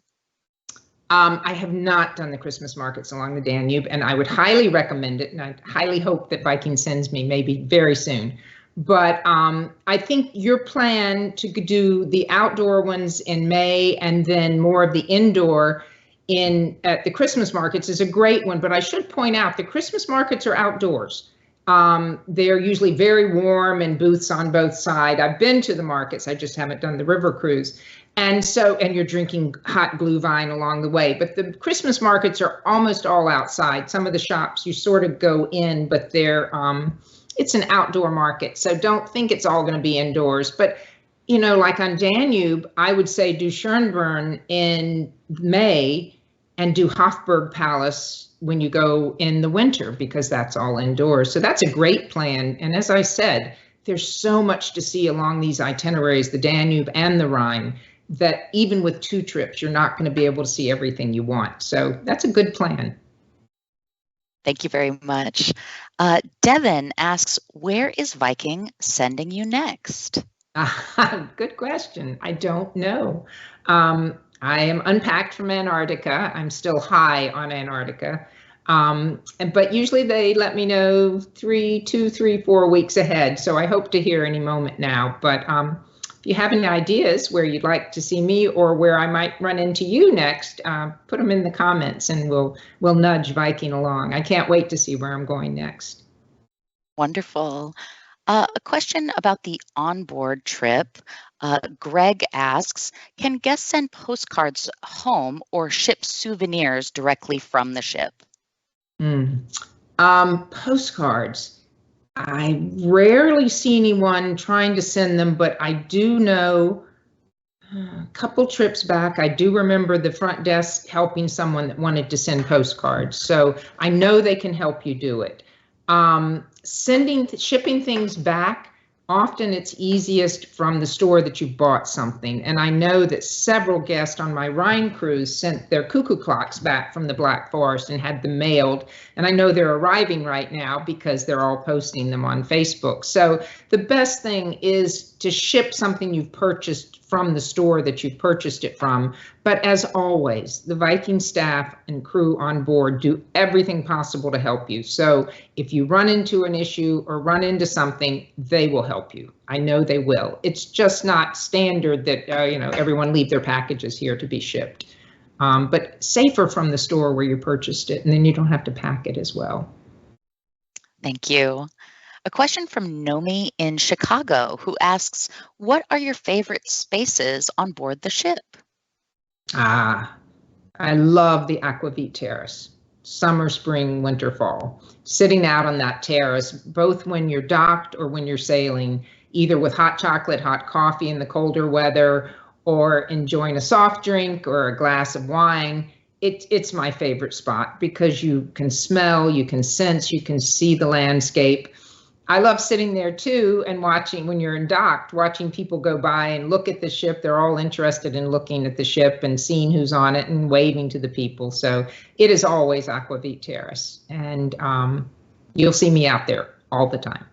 I have not done the Christmas markets along the Danube, and I would highly recommend it, and I highly hope that Viking sends me maybe very soon. But I think your plan to do the outdoor ones in May and then more of the indoor at the Christmas markets is a great one. But I should point out the Christmas markets are outdoors. They're usually very warm and booths on both sides. I've been to the markets, I just haven't done the river cruise. And you're drinking hot Glühwein along the way. But the Christmas markets are almost all outside. Some of the shops you sort of go in, but it's an outdoor market. So don't think it's all going to be indoors. But, like on Danube, I would say do Schönbrunn in May and do Hofburg Palace when you go in the winter, because that's all indoors. So that's a great plan. And as I said, there's so much to see along these itineraries, the Danube and the Rhine, that even with 2 trips, you're not going to be able to see everything you want. So that's a good plan. Thank you very much. Devin asks, where is Viking sending you next? Good question. I don't know. I am unpacked from Antarctica. I'm still high on Antarctica. But usually they let me know 2, 3, 4 weeks ahead. So I hope to hear any moment now. But if you have any ideas where you'd like to see me or where I might run into you next, put them in the comments and we'll nudge Viking along. I can't wait to see where I'm going next. Wonderful. A question about the onboard trip. Greg asks, can guests send postcards home or ship souvenirs directly from the ship? Postcards. I rarely see anyone trying to send them, but I do know a couple trips back, I do remember the front desk helping someone that wanted to send postcards. So I know they can help you do it. Shipping things back, often it's easiest from the store that you bought something. And I know that several guests on my Rhine cruise sent their cuckoo clocks back from the Black Forest and had them mailed. And I know they're arriving right now because they're all posting them on Facebook. So the best thing is to ship something you've purchased from the store that you've purchased it from. But as always, the Viking staff and crew on board do everything possible to help you. So if you run into an issue or run into something, they will help you. I know they will. It's just not standard that everyone leave their packages here to be shipped. But safer from the store where you purchased it, and then you don't have to pack it as well. Thank you. A question from Nomi in Chicago, who asks, what are your favorite spaces on board the ship? I love the Aquavit Terrace. Summer, spring, winter, fall. Sitting out on that terrace, both when you're docked or when you're sailing, either with hot chocolate, hot coffee in the colder weather, or enjoying a soft drink or a glass of wine. it's my favorite spot because you can smell, you can sense, you can see the landscape. I love sitting there too and watching when you're in docked, watching people go by and look at the ship. They're all interested in looking at the ship and seeing who's on it and waving to the people. So it is always Aquavit Terrace, and you'll see me out there all the time.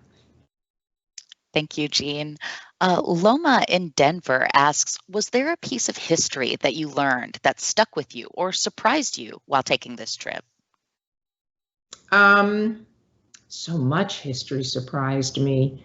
Thank you, Jean. Loma in Denver asks, was there a piece of history that you learned that stuck with you or surprised you while taking this trip? So much history surprised me.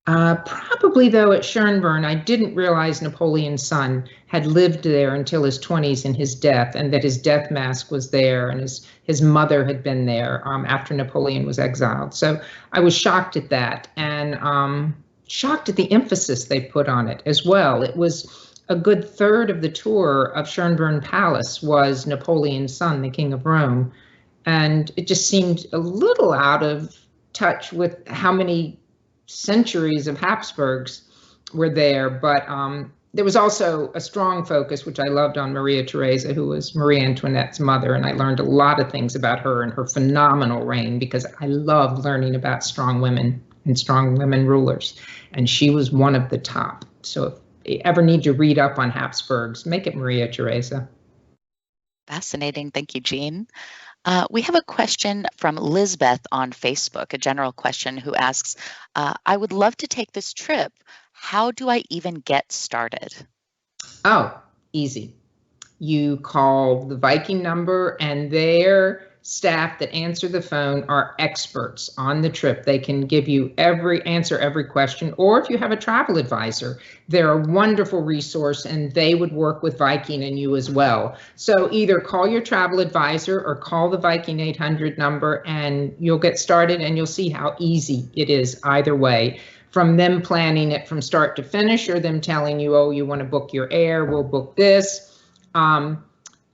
Probably though at Schönbrunn, I didn't realize Napoleon's son had lived there until his 20s and his death, and that his death mask was there, and his mother had been there after Napoleon was exiled. So I was shocked at that, and shocked at the emphasis they put on it as well. It was a good third of the tour of Schönbrunn Palace was Napoleon's son, the King of Rome. And it just seemed a little out of touch with how many centuries of Habsburgs were there. But there was also a strong focus, which I loved, on Maria Theresa, who was Marie Antoinette's mother. And I learned a lot of things about her and her phenomenal reign, because I love learning about strong women and strong women rulers. And she was one of the top. So if you ever need to read up on Habsburgs, make it Maria Theresa. Fascinating. Thank you, Jean. We have a question from Lizbeth on Facebook, a general question, who asks, I would love to take this trip. How do I even get started? Oh, easy. You call the Viking number, and their staff that answer the phone are experts on the trip. They can give you answer every question, or if you have a travel advisor, they're a wonderful resource, and they would work with Viking and you as well. So either call your travel advisor or call the Viking 800 number, and you'll get started, and you'll see how easy it is either way. From them planning it from start to finish, or them telling you, oh, you want to book your air, we'll book this.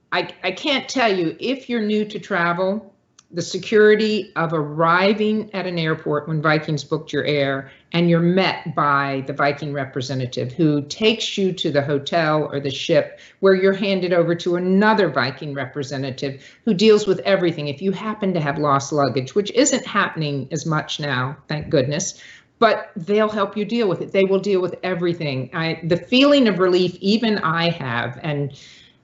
I can't tell you, if you're new to travel, the security of arriving at an airport when Viking's booked your air, and you're met by the Viking representative who takes you to the hotel or the ship, where you're handed over to another Viking representative who deals with everything. If you happen to have lost luggage, which isn't happening as much now, thank goodness, but they'll help you deal with it. They will deal with everything. The feeling of relief even I have, and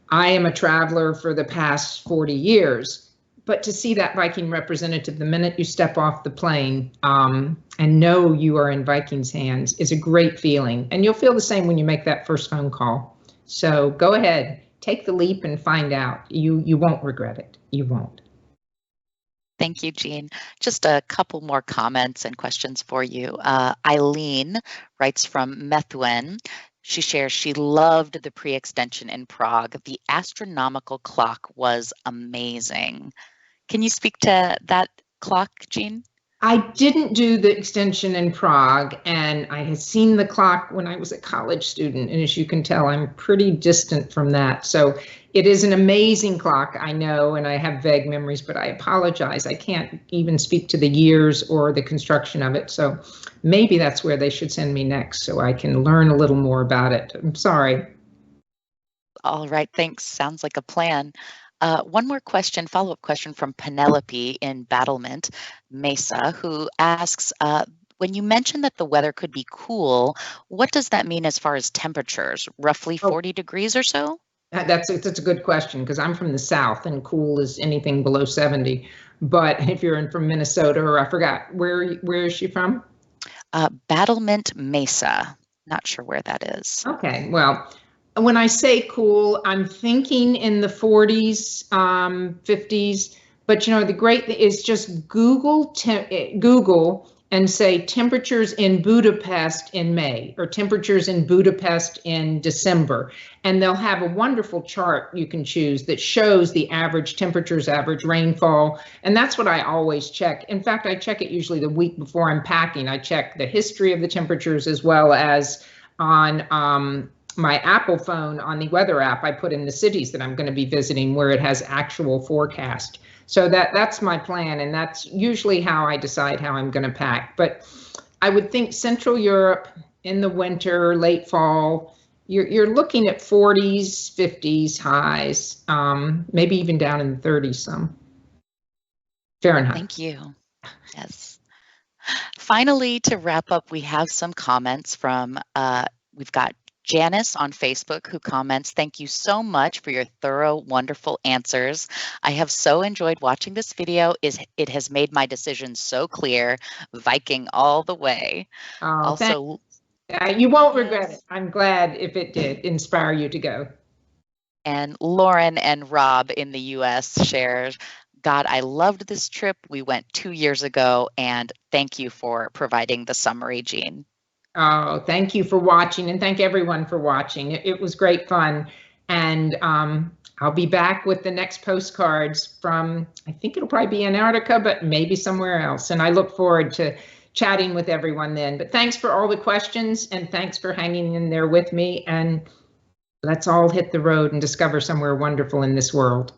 I am a traveler for the past 40 years, but to see that Viking representative the minute you step off the plane and know you are in Viking's hands is a great feeling. And you'll feel the same when you make that first phone call. So go ahead, take the leap and find out. You won't regret it. You won't. Thank you, Jean. Just a couple more comments and questions for you. Eileen writes from Methuen. She shares she loved the pre-extension in Prague. The astronomical clock was amazing. Can you speak to that clock, Jean? I didn't do the extension in Prague, and I had seen the clock when I was a college student. And as you can tell, I'm pretty distant from that. So it is an amazing clock, I know, and I have vague memories, but I apologize. I can't even speak to the years or the construction of it. So maybe that's where they should send me next so I can learn a little more about it. I'm sorry. All right, thanks. Sounds like a plan. One more question, follow-up question from Penelope in Battlement Mesa, who asks, when you mentioned that the weather could be cool, what does that mean as far as temperatures? Roughly 40 degrees or so? That's a good question, because I'm from the South, and cool is anything below 70. But if you're from Minnesota, or I forgot, where is she from? Battlement Mesa. Not sure where that is. Okay, well, when I say cool, I'm thinking in the 40s, 50s. But you know, the great thing is just Google and say temperatures in Budapest in May, or temperatures in Budapest in December. And they'll have a wonderful chart you can choose that shows the average temperatures, average rainfall. And that's what I always check. In fact, I check it usually the week before I'm packing. I check the history of the temperatures, as well as on my Apple phone, on the weather app, I put in the cities that I'm going to be visiting where it has actual forecast. So that's my plan, and that's usually how I decide how I'm going to pack. But I would think Central Europe in the winter, late fall, you're looking at 40s, 50s highs, maybe even down in the 30s some. Fahrenheit. Thank you. Yes. Finally, to wrap up, we have some comments from, we've got Janice on Facebook who comments, "Thank you so much for your thorough, wonderful answers. I have so enjoyed watching this video. It has made my decision so clear. Viking all the way." Also, you won't regret it. I'm glad if it did inspire you to go. And Lauren and Rob in the US shared, "God, I loved this trip. We went 2 years ago, and thank you for providing the summary, Jean." Oh, thank you for watching, and thank everyone for watching. It was great fun. And I'll be back with the next postcards from, I think it'll probably be Antarctica, but maybe somewhere else. And I look forward to chatting with everyone then. But thanks for all the questions, and thanks for hanging in there with me. And let's all hit the road and discover somewhere wonderful in this world.